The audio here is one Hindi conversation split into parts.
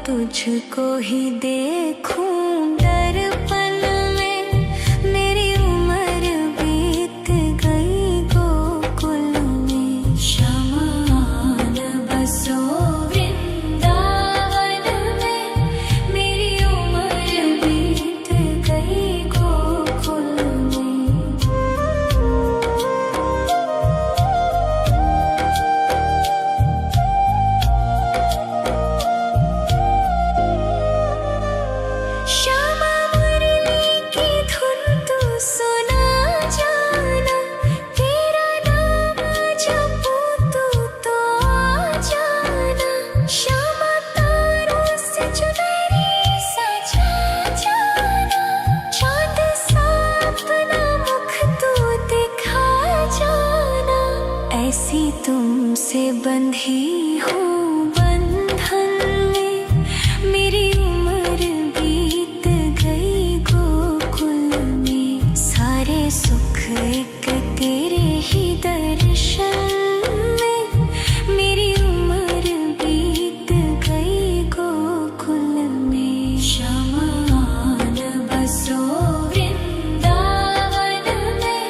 तुझको ही देखूं दर्पण में। मेरी उम्र बीत गई गोकुल में। शमान बसो वृंदावन में। मेरी उम्र बीत गई गोकुल में। श्यामा मुरली की धुन तू सुना जाना। तेरा नाम जपूं तू तो आ जाना। श्यामा तारों से चुनरी सजा जाना। चाँद सा अपना मुख तू दिखा जाना। ऐसी तुमसे बंधी हूँ बंधन में। मेरी उम्र बीत गई गोकुल में। सारे सुख एक तेरे ही दर्शन में। मेरी उम्र बीत गई गोकुल में। शमान बसो वृंदावन में।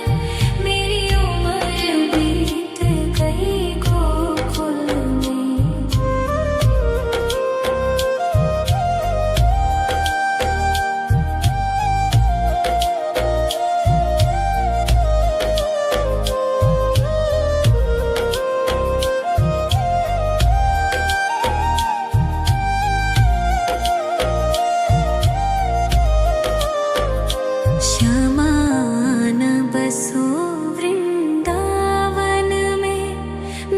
मेरी उम्र बीत गई गोकुल में। श्यामान बसो वृंदावन में।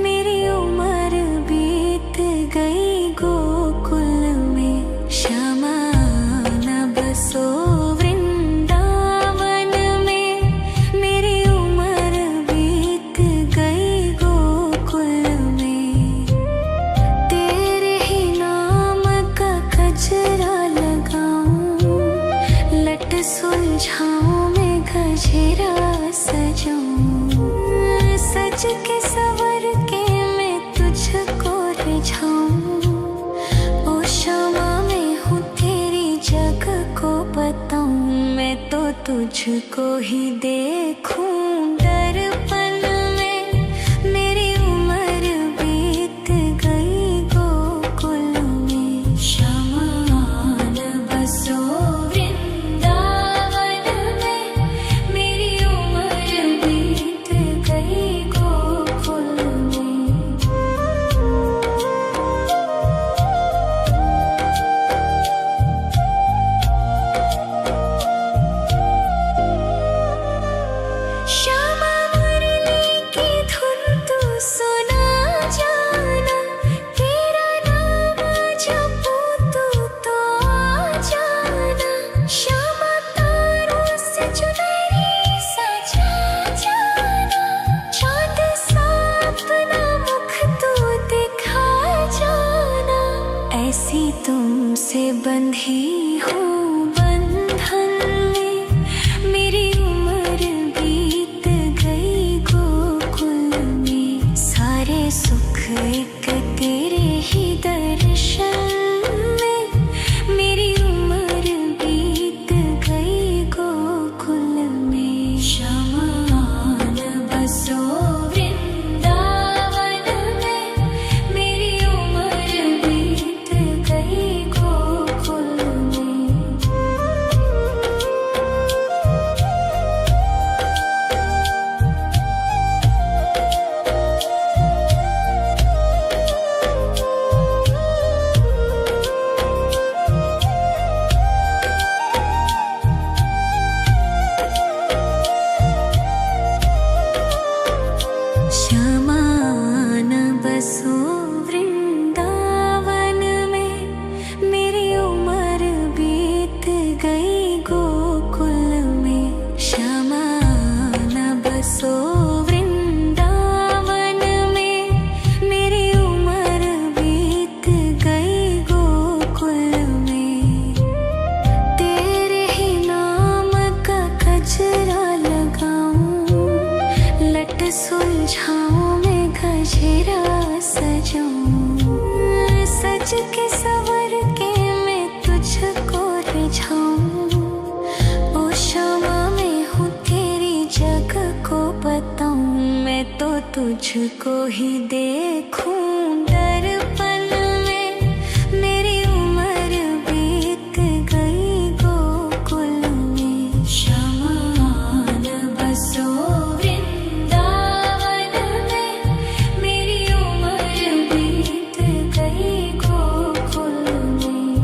मेरी उम्र बीत गई गोकुल में। श्यामान बसो वृंदावन में। मेरी उम्र बीत गई गोकुल में। तेरे ही नाम का गजरा लगाऊं। लट सुलझाऊं मैं गजरा सजाऊं। सज के सवर के मैं तुझको रिझाऊं। ओ श्यामा मैं हूँ तेरी जग को बताऊं। मैं तो तुझको ही देखूं दर्पण में। मेरी उम्र बीत गई गोकुल में। शमान बसो वृंदावन में। मेरी उम्र बीत गई गोकुल में। श्यामा मुरली की धुन तू सुना जाना। तेरा नाम जपूं तू तो आ जाना। श्यामा तारों से चुनरी सजा जाना। चाँद सा अपना मुख तू दिखा जाना। ऐसी तुमसे बंधी हूँ बंधन में। मेरी उम्र बीत गई गोकुल में। सारे सुख एक तेरे ही दर्शन में। मेरी उम्र बीत गई गोकुल में। शमान बसो वृंदावन में। मेरी उम्र बीत गई गोकुल में। श्यामान बसो वृंदावन में। मेरी उम्र बीत गई गोकुल में। श्यामान बसो वृंदावन में। मेरी उम्र बीत गई गोकुल में। तेरे ही नाम का गजरा लगाऊं। लट सुलझाऊं मैं गजरा सजाऊं। सज के सवर के तुझको ही देखूं दर्पण में। मेरी उम्र बीत गई गोकुल में। शमान बसो वृंदावन में। मेरी उम्र बीत गई गोकुल में।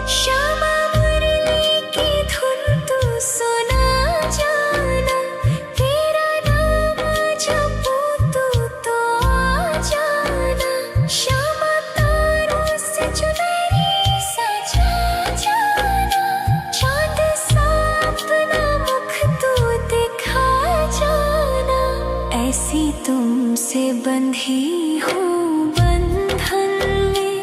श्यामा मुरली की धुन तू सुना जाना। तेरा नाम जपूं तू तो आ जाना। श्यामा तारों से चुनरी सजा जाना। चांद सा अपना मुख तू दिखा जाना। ऐसी तुमसे बंधी हूँ बंधन में।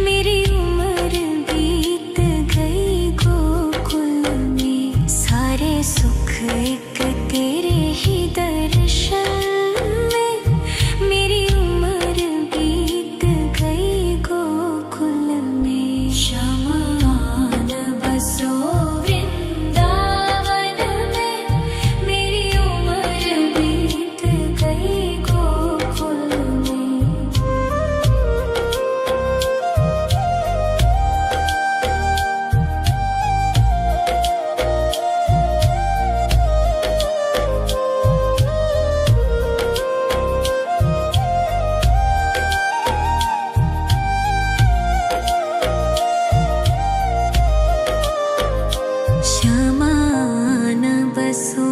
मेरी उम्र बीत गई गोकुल में। सारे सुख एक तेरे ही दर्शन में। मेरी उम्र बीत गई गोकुल में। शमान बसो वृंदावन में। मेरी उम्र बीत गई गोकुल में। श्यामान बसो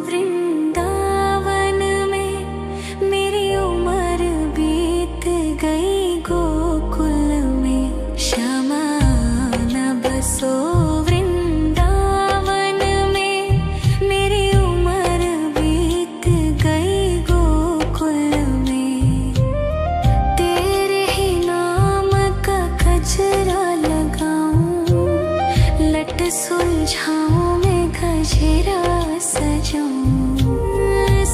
वृंदावन में। मेरी उम्र बीत गई गोकुल में। श्यामान बसो वृंदावन में। मेरी उम्र बीत गई गोकुल में। तेरे ही नाम का गजरा लगाऊं। लट सुलझाऊं मैं गजरा सजाऊं।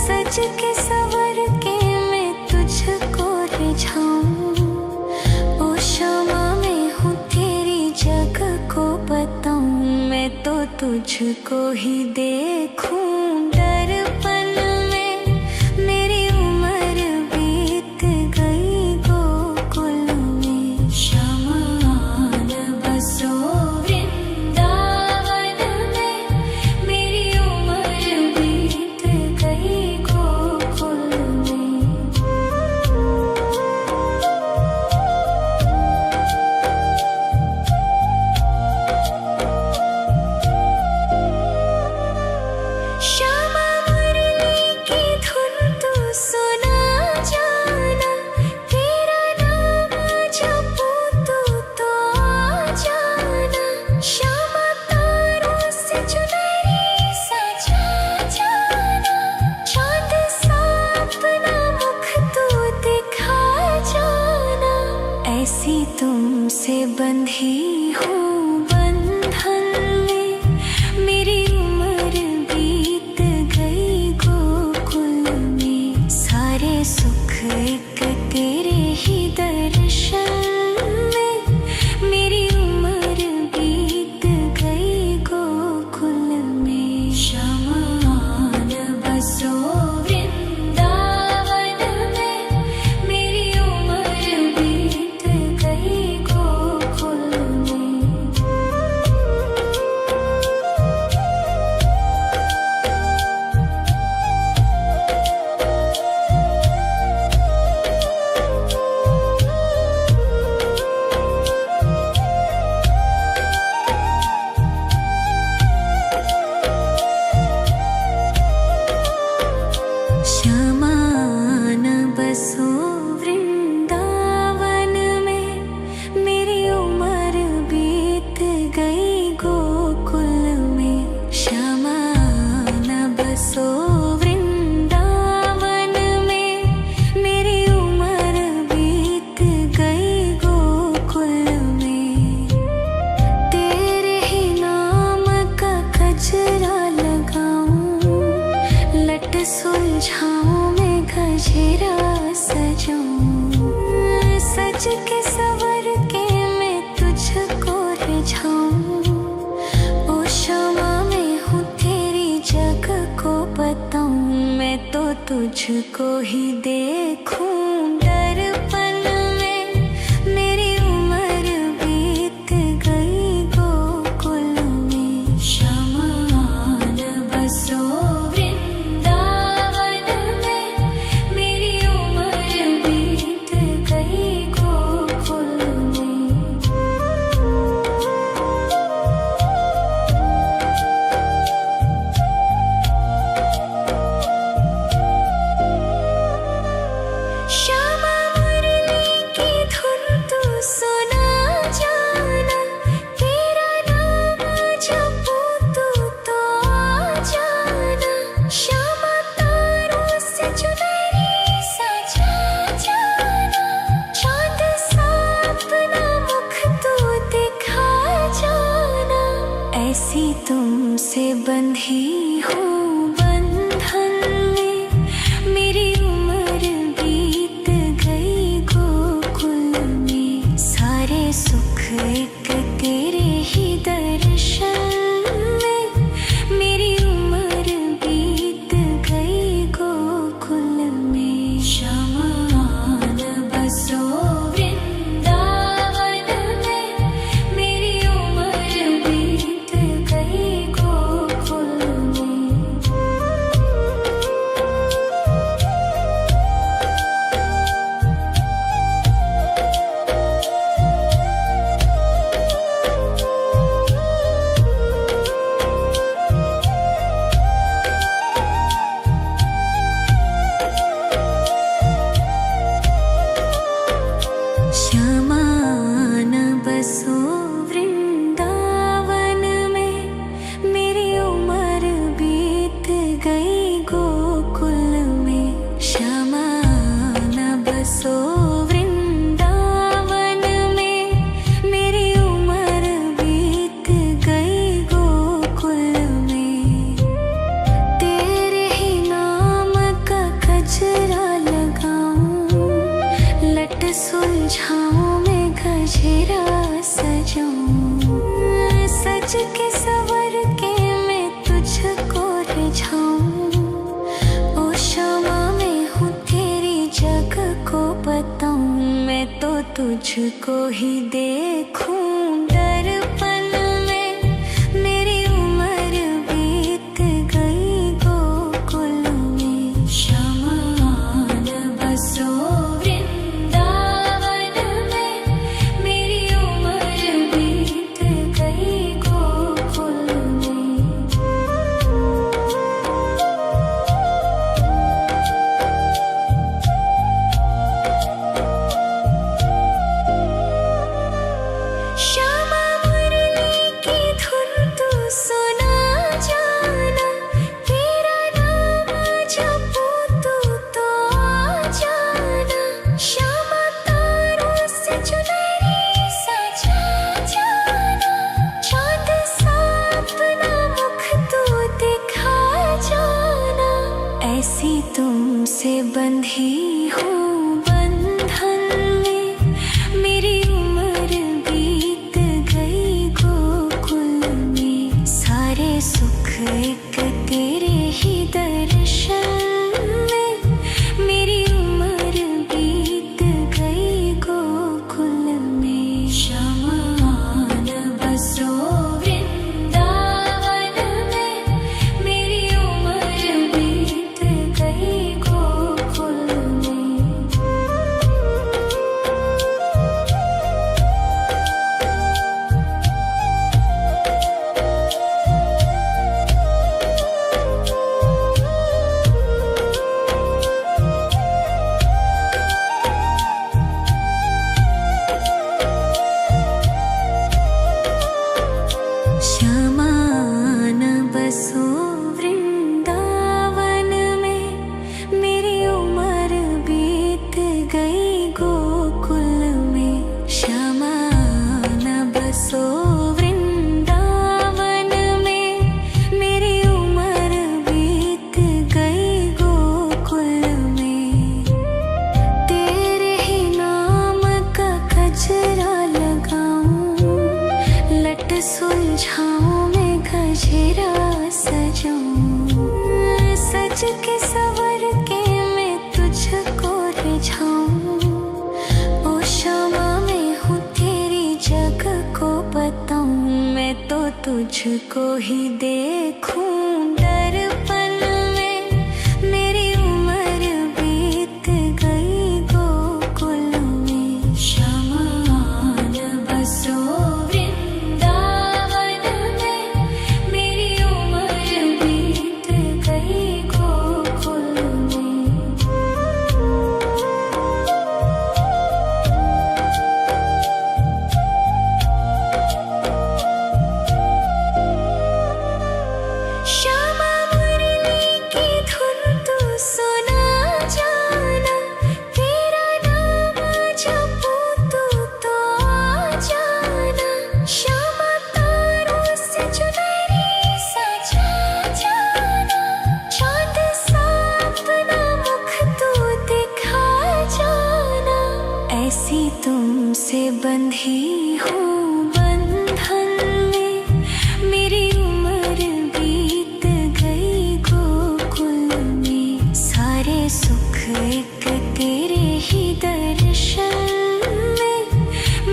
सज के सवर के मैं तुझको रिझाऊं। ओ श्यामा मैं हूँ तेरी जग को बताऊं। मैं तो तुझको ही देखूं दर्पण में। मेरी उम्र बीत गई गोकुल में। शमान बसो वृंदावन में। मेरी उम्र बीत गई गोकुल में। श्यामा मुरली की धुन तू सुना जाना। तेरा नाम जपूं तू तो आ जाना। श्यामा तारों से चुनरी सजा जाना। चांद सा अपना मुख तू दिखा जाना। ऐसी तुमसे बंधी हूँ बंधन में। मेरी उम्र बीत गई गोकुल में। सारे सुख एक तेरे ही दर्शन में। मेरी उम्र बीत गई गोकुल में। शमान बसो वृंदावन में। मेरी उम्र बीत गई गोकुल में। श्यामान बसो वृंदावन में। मेरी उम्र बीत गई गोकुल में। श्यामान बसो वृंदावन में। मेरी उम्र बीत गई गोकुल में। तेरे ही नाम का गजरा लगाऊं। लट सुलझाऊं मैं गजरा सजाऊं। सज के सवर के तुझको ही देखूं दर्पण में। मेरी उम्र बीत गई गोकुल में। शमान बसो वृंदावन में। मेरी उम्र बीत गई गोकुल में। श्यामा मुरली की धुन तू सुना जाना। तेरा नाम जपूं तू तो आ जाना। श्यामा तारों से चुनरी सजा जाना। चांद सा अपना मुख तू दिखा जाना। ऐसी तुमसे बंधी हूँ बंधन में। मेरी उम्र बीत गई गोकुल में। सारे सुख एक तेरे ही दर्शन में। मेरी उम्र बीत गई गोकुल में। शमान बसो वृंदावन में। मेरी उम्र बीत गई गोकुल में। श्यामान बसो वृंदावन में। मेरी उम्र बीत गई गोकुल में। श्यामान बसो वृंदावन में। मेरी उम्र बीत गई गोकुल में। तेरे ही नाम का गजरा लगाऊं। लट सुलझाऊं मैं गजरा सजाऊं। सज के सवर के मैं तुझको रिझाऊं। ओ श्यामा मैं हूँ तेरी जग को बताऊं। मैं तो तुझको ही देखूं दर्पण में। मेरी उम्र बीत गई गोकुल में। शमान बसो वृंदावन में। मेरी उम्र बीत गई गोकुल में। श्यामा मुरली की धुन तू सुना जाना। तेरा नाम जपूं तू तो आ जाना। श्यामा तारों से चुनरी सजा जाना। चांद सा अपना मुख तू दिखा जाना। ऐसी तुमसे बंधी हूँ बंधन में। मेरी उम्र बीत गई गोकुल में। सारे सुख एक तेरे ही दर्शन में। मेरी उम्र बीत गई गोकुल में। शमान बसो वृंदावन में। मेरी उम्र बीत गई गोकुल में। श्यामान बसो वृंदावन में। मेरी उम्र बीत गई गोकुल में। श्यामान बसो वृंदावन में। मेरी उम्र बीत गई गोकुल में। तेरे ही नाम का गजरा लगाऊं। लट सुलझाऊं मैं गजरा सजाऊं। सज के सवर के तुझको ही देखूं दर्पण में। मेरी उम्र बीत गई गोकुल में। शमान बसो वृंदावन में। मेरी उम्र बीत गई गोकुल में। श्यामा मुरली की धुन तू सुना जाना। तेरा नाम जपूं तू तो आ जाना। श्यामा तारों से चुनरी सजा जाना। चाँद सा अपना मुख तू दिखा जाना। ऐसी तुमसे बंधी हूँ बंधन में। मेरी उम्र बीत गई गोकुल में। सारे सुख एक तेरे ही दर्शन में।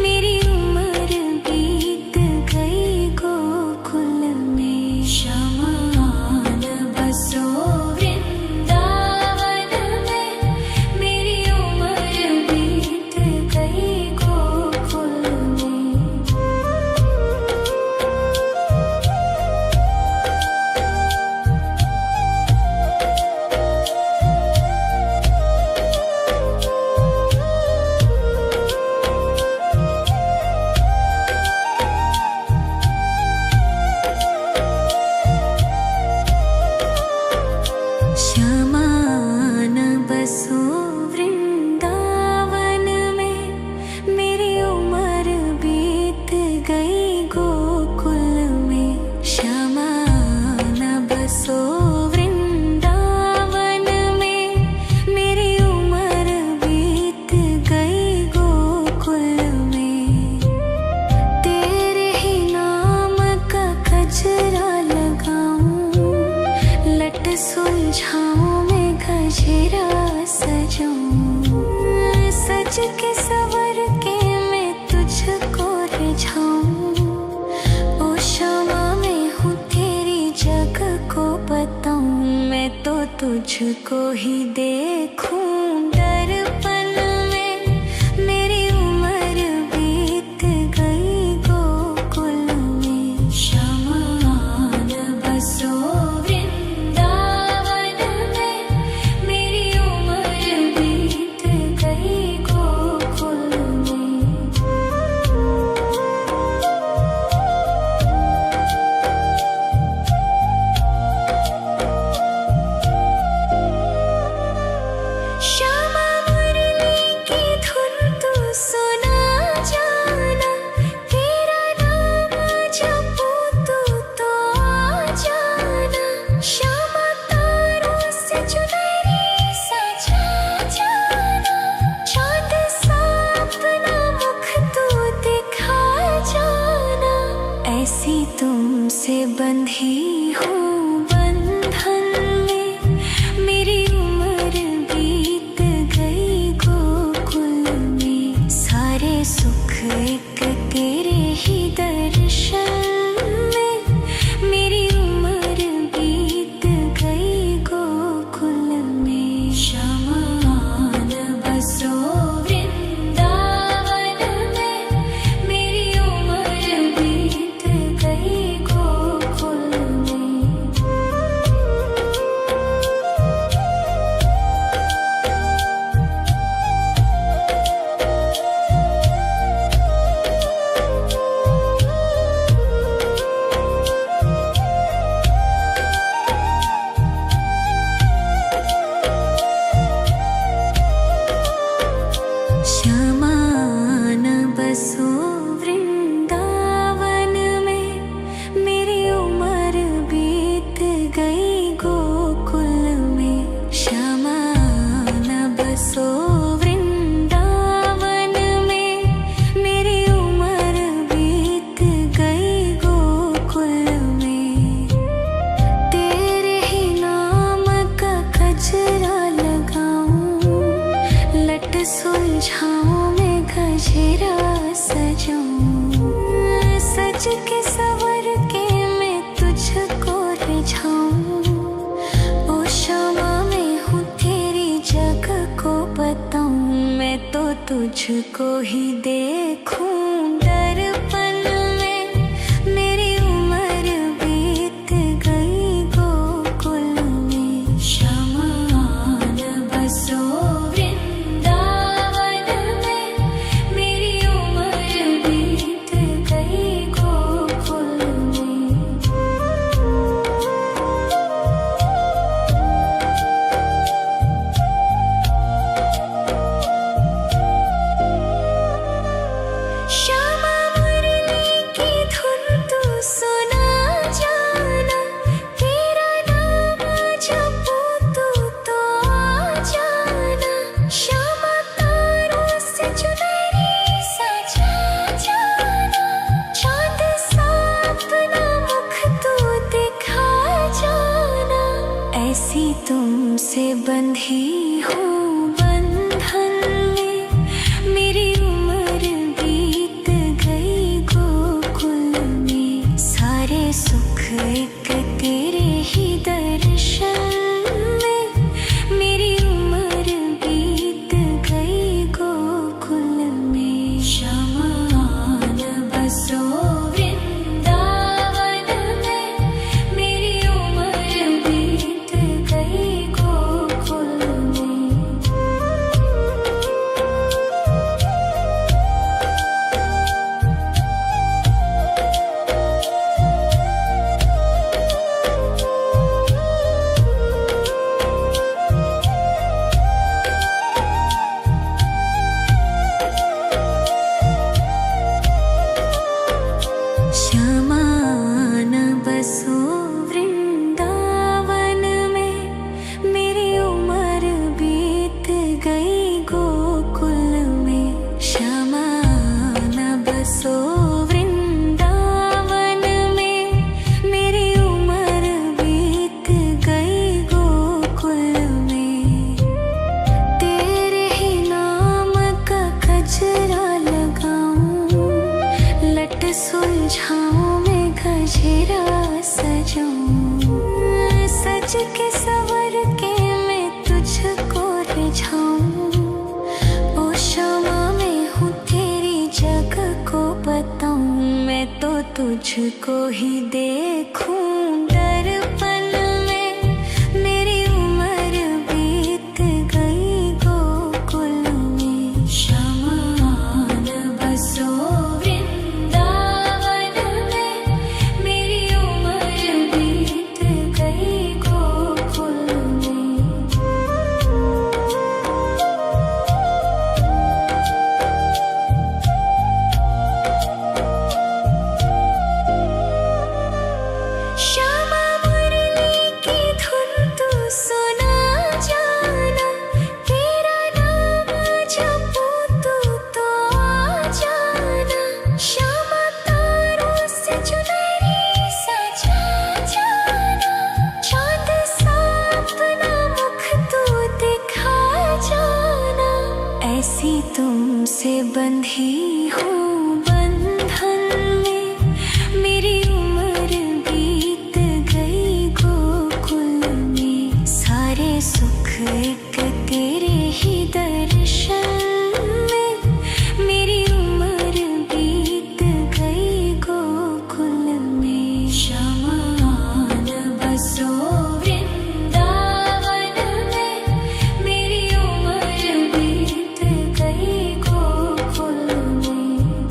मेरी उम्र बीत गई गोकुल में। शमान बसो वृंदावन में। मेरी उम्र बीत गई गोकुल में। श्यामान बसो वृंदावन में। मेरी उम्र बीत गई गोकुल में। श्यामान बसो वृंदावन में। मेरी उम्र बीत गई गोकुल में। तेरे ही नाम का गजरा लगाऊं। लट सुलझाऊं मैं गजरा सजाऊं। सज के सवर के मैं तुझको रिझाऊं। ओ श्यामा मैं हूँ तेरी जग को बताऊं। मैं तो तुझको ही देखूं दर्पण में। मेरी उम्र बीत गई गोकुल में। शमान बसो वृंदावन में। मेरी उम्र बीत गई गोकुल में। श्यामा मुरली की धुन तू सुना जाना। तेरा नाम जपूं तू तो आ जाना। श्यामा तारों से चुनरी सजा जाना। चाँद सा अपना मुख तू दिखा जाना। ऐसी तुमसे बंधी हूँ बंधन में। मेरी उम्र बीत गई गोकुल में। सारे सुख एक तेरे ही दर्शन में। मेरी उम्र बीत गई गोकुल में। शमान बसो वृंदावन में। मेरी उम्र बीत गई गोकुल में। श्यामान बसो वृंदावन में। मेरी उम्र बीत गई गोकुल में। श्यामान बसो वृंदावन में। मेरी उम्र बीत गई गोकुल में। तेरे ही नाम का गजरा लगाऊं। लट सुलझाऊं मैं गजरा सजाऊं। सज के सवर के तुझको ही देखूं दर्पण में, मेरी उम्र बीत गई गोकुल में। शमान बसो वृंदावन में, मेरी उम्र बीत गई गोकुल में। श्यामा मुरली की धुन तू सुना जाना, तेरा नाम जपूं तो आ जाना। श्यामा तारों से चुनरी सजा जाना, चांद सा अपना मुख तू दिखा जाना। ऐसी तुमसे बंधी हूँ बंधन में, मेरी उम्र बीत गई गोकुल में। सारे सुख एक तेरे ही दर्शन में, मेरी उम्र बीत गई गोकुल में। शमान बसो वृंदावन में, मेरी उम्र बीत गई गोकुल में। श्यामान बसो वृंदावन में, मेरी उम्र बीत गई गोकुल में। श्यामान बसो वृंदावन में, मेरी उम्र बीत गई गोकुल में। तेरे ही नाम का गजरा लगाऊं, लट सुलझाऊं मैं गजरा सजाऊं। सज के सवर के मैं तुझको रिझाऊं। ओ श्यामा मैं हूँ तेरी जग को बताऊं, मैं तो तुझको ही देखूं दर्पण में, मेरी उम्र बीत गई गोकुल में। शमान बसो वृंदावन में, मेरी उम्र बीत गई गोकुल में। श्यामा मुरली की धुन तू सुना जाना, तेरा नाम जपूं तो आ जाना। श्यामा तारों से चुनरी सजा जाना, चांद सा अपना मुख तू दिखा जाना। ऐसी तुमसे बंधी हूँ बंधन में, मेरी उम्र बीत गई गोकुल में। सारे सुख एक तेरे ही दर्शन में, मेरी उम्र बीत गई गोकुल में। शमान बसो वृंदावन में, मेरी उम्र बीत गई गोकुल में।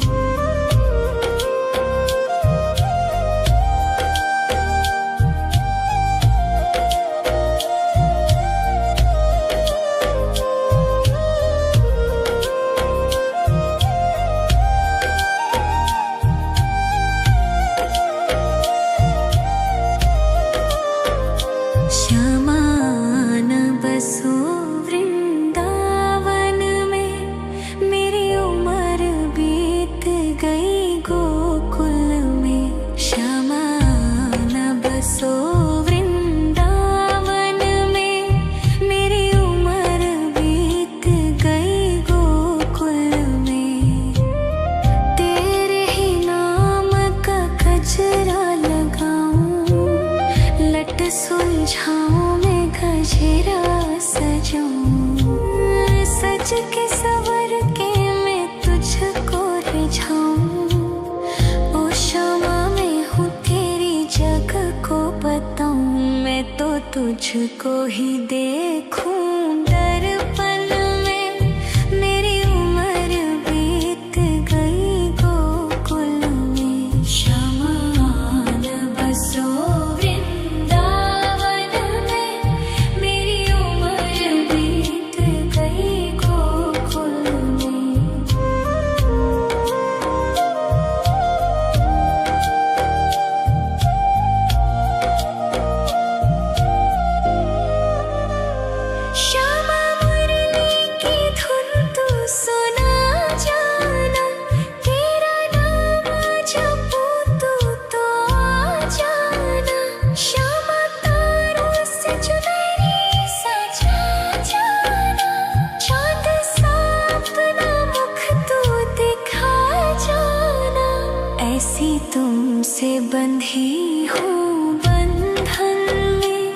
तुझको ही देखूं दर्पण में। मेरी उम्र बीत गई गोकुल में। शमान बसो वृंदावन में। मेरी उम्र बीत गई गोकुल में। श्यामा मुरली की धुन तू सुना जाना। तेरा नाम जपूं तू तो आ जाना। श्यामा तारों से चुनरी सजा जाना। चाँद सा अपना मुख तू दिखा जाना। ऐसी तुमसे बंधी हूँ बंधन में।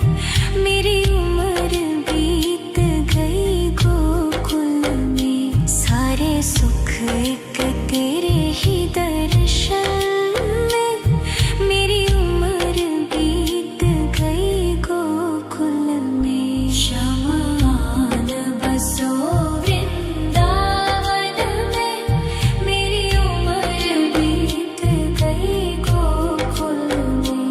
मेरी उम्र बीत गई गोकुल में। सारे सुख एक तेरे ही दर्शन में। मेरी उम्र बीत गई गोकुल में। शमान बसो वृंदावन में। मेरी उम्र बीत गई गोकुल में।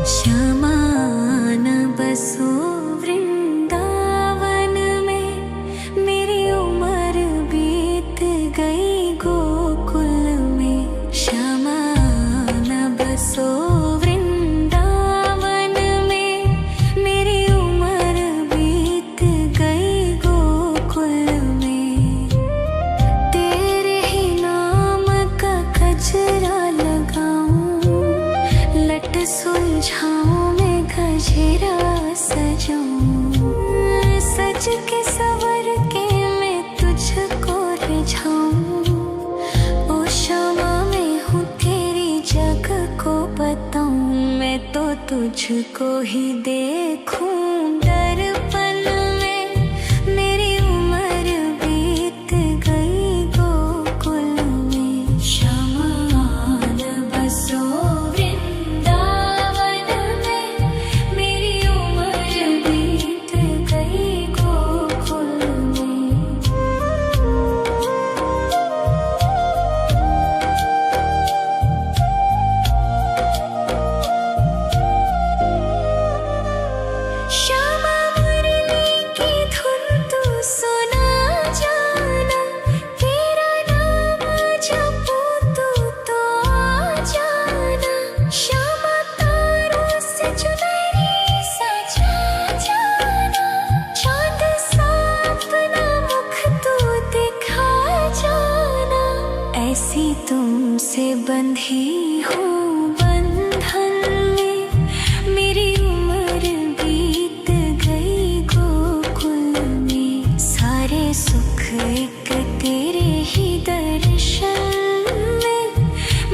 श्यामान बसो वृंदावन में। मेरी उम्र बीत गई गोकुल में। श्यामान बसो वृंदावन में। मेरी उम्र बीत गई गोकुल में। तेरे ही नाम का गजरा लगाऊं। लट सुलझाऊं मैं गजरा सजाऊं। सज के सवर के मैं तुझको रिझाऊं। ओ श्यामा मैं हूँ तेरी जग को बताऊं। मैं तो तुझको ही देखूं दर्पण में। मेरी उम्र बीत गई गोकुल में। शमान बसो वृंदावन में। मेरी उम्र बीत गई गोकुल में। श्यामा मुरली की धुन तू सुना जाना। तेरा नाम जपूं तू तो आ जाना। श्यामा तारों से चुनरी सजा जाना। चाँद सा अपना मुख तू दिखा जाना। ऐसी तुमसे बंधी हूँ बंधन में। मेरी उम्र बीत गई गोकुल में। सारे सुख एक तेरे ही दर्शन में।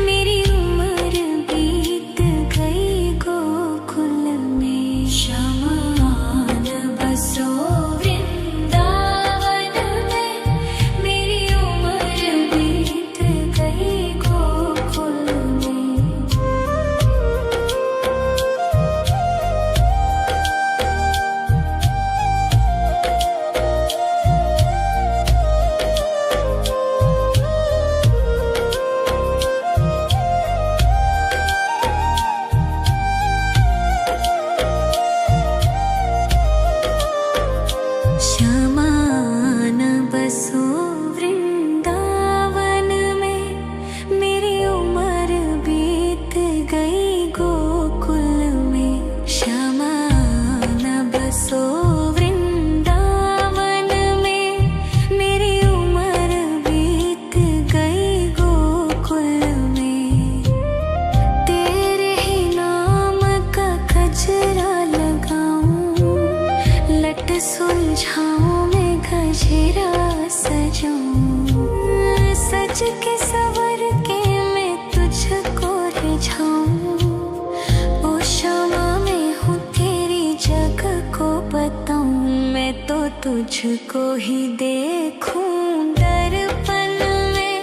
मेरी उम्र बीत गई गोकुल में। शमान बसो वृंदावन में। मेरी उम्र बीत गई गोकुल में। श्यामान बसो वृंदावन में। मेरी उम्र बीत गई गोकुल में। श्यामान बसो वृंदावन में। मेरी उम्र बीत गई गोकुल में। तेरे ही नाम का गजरा लगाऊं। लट सुलझाऊं मैं गजरा सजाऊं। सज के सवर के तुझको ही देखूं दर्पण में।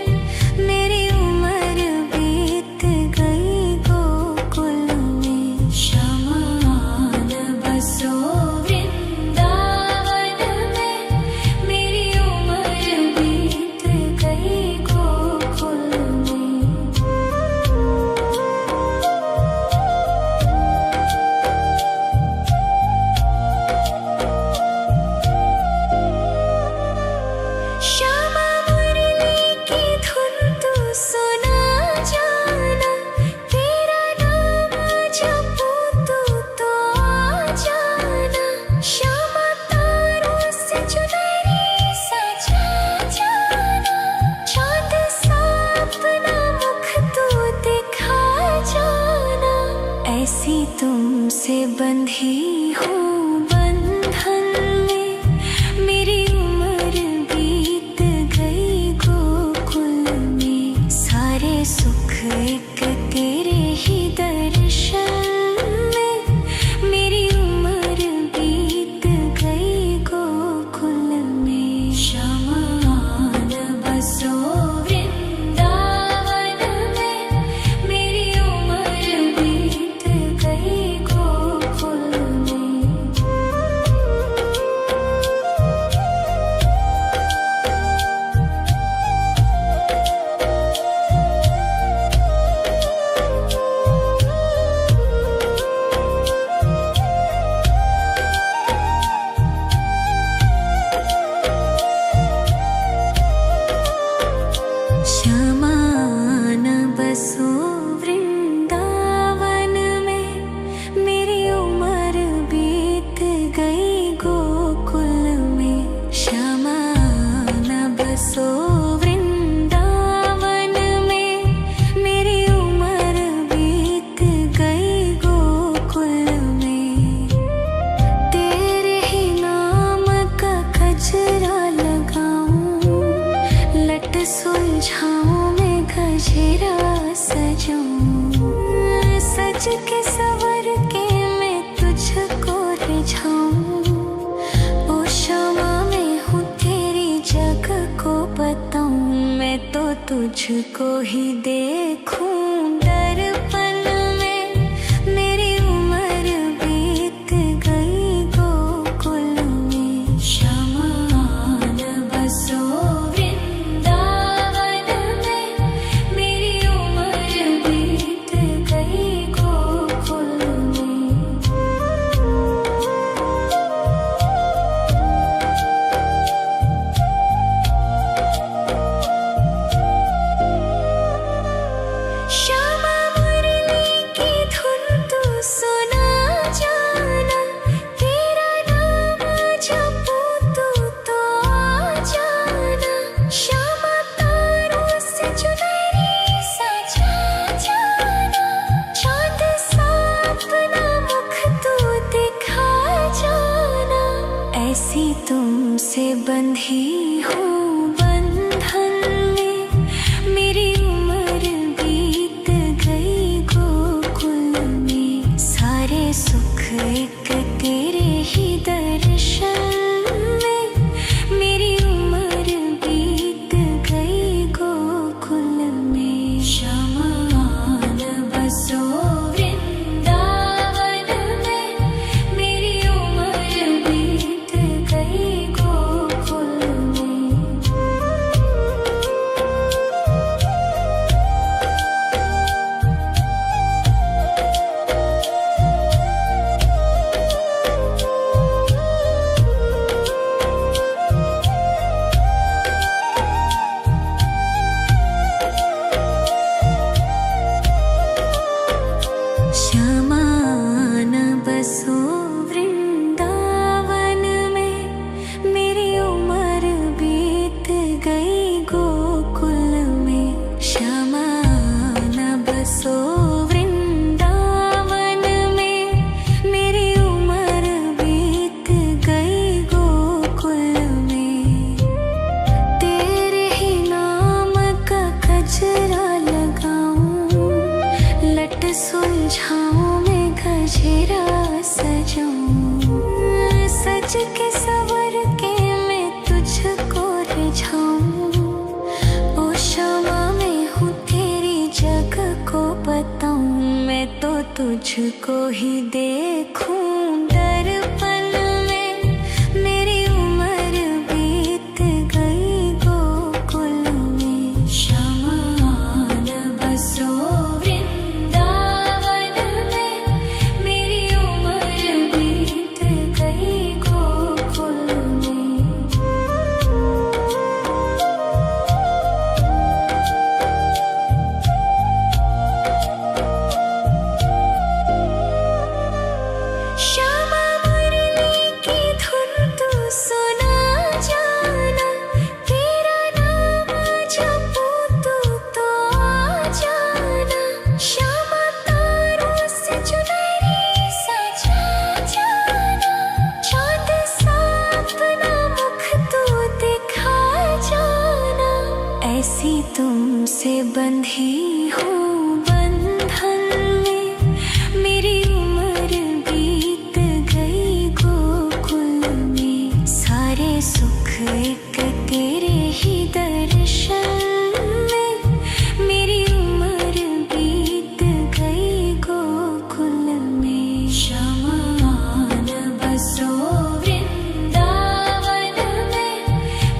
मेरी उम्र बीत गई गोकुल में, शमान बसो वृंदावन में। मेरी उम्र बीत गई गोकुल में। श्यामा मुरली की धुन तू सुना जाना, तेरा नाम जपूं तू तो आ जाना। श्यामा तारों से चुनरी सजा जाना, चाँद सा अपना मुख तू दिखा जाना। ऐसी तुमसे बंधी हूँ बंधन में, मेरी उम्र बीत गई गोकुल में। सारे सुख एक तेरे ही दर्शन में, मेरी उम्र बीत गई गोकुल में। शमान बसो वृंदावन में, मेरी उम्र बीत गई गोकुल में। शमान बसो वृंदावन में, मेरी उम्र बीत गई गोकुल में। शमान बसो वृंदावन में, मेरी उम्र बीत गई गोकुल में। तेरे ही नाम का गजरा लगाऊं, लट सुलझाऊं मैं गजरा सजाऊं। सज के सवर के मैं तुझको रिझाऊं। ओ क्षमा मैं हूँ तेरी जग को बताऊं, मैं तो तुझको ही देखूं दर्पण में। मेरी उम्र बीत गई गोकुल में। शमान बसो वृंदावन में, मेरी उम्र बीत गई गोकुल में। श्यामा मुरली की धुन तू सुना जाना, तेरा नाम जपूं तू तो आ जाना। श्यामा तारों से चुनरी सजा जाना, चाँद सा अपना मुख तू दिखा जाना। ऐसी तुमसे बंधी हूँ बंधन में, मेरी उम्र बीत गई गोकुल में। सारे सुख एक तेरे ही दर्शन में, मेरी उम्र बीत गई गोकुल में। शमान बसो वृंदावन में, मेरी उम्र बीत गई गोकुल में। शमान बसो वृंदावन में, मेरी उम्र बीत गई गोकुल में। शमान बसो वृंदावन में, मेरी उम्र बीत गई गोकुल में। तेरे ही नाम का गजरा लगाऊं, लट सुलझाऊं मैं गजरा सजाऊं। सज के सवर के तुझको ही देखूं दर्पण में। मेरी उम्र बीत गई गोकुल में। शमान बसो वृंदावन में। मेरी उम्र बीत गई गोकुल में। श्यामा मुरली की धुन तू सुना जाना। तेरा नाम जपूं तो आ जाना। श्यामा तारों से चुनरी सजा जाना। चाँद सा अपना मुख तू दिखा जाना। ऐसी तुमसे बंधी हूँ बंधन में। मेरी उम्र बीत गई गोकुल में। सारे सुख एक तेरे ही दर्शन में। मेरी उम्र बीत गई गोकुल में। शमान बसो वृंदावन में।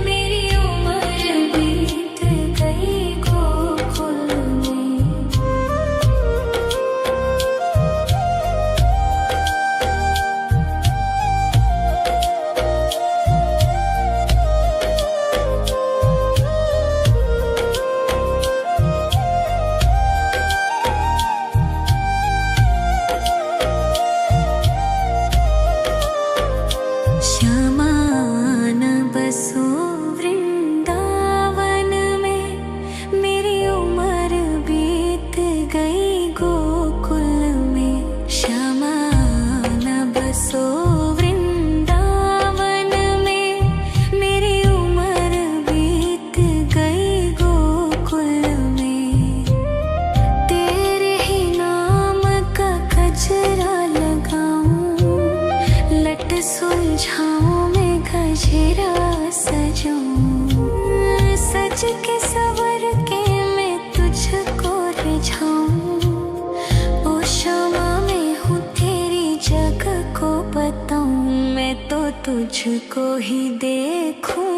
मेरी उम्र बीत गई गोकुल में। श्यामान बसो वृंदावन में। मेरी उम्र बीत गई गोकुल में। श्यामान बसो वृंदावन में। मेरी उम्र बीत गई गोकुल में। तेरे ही नाम का गजरा लगाऊं। लट सुलझाऊं मैं गजरा सजाऊं। सज के सवर के मैं तुझको रिझाऊं। ओ श्यामा मैं हूँ तेरी जग को बताऊं। मैं तो तुझको ही देखूं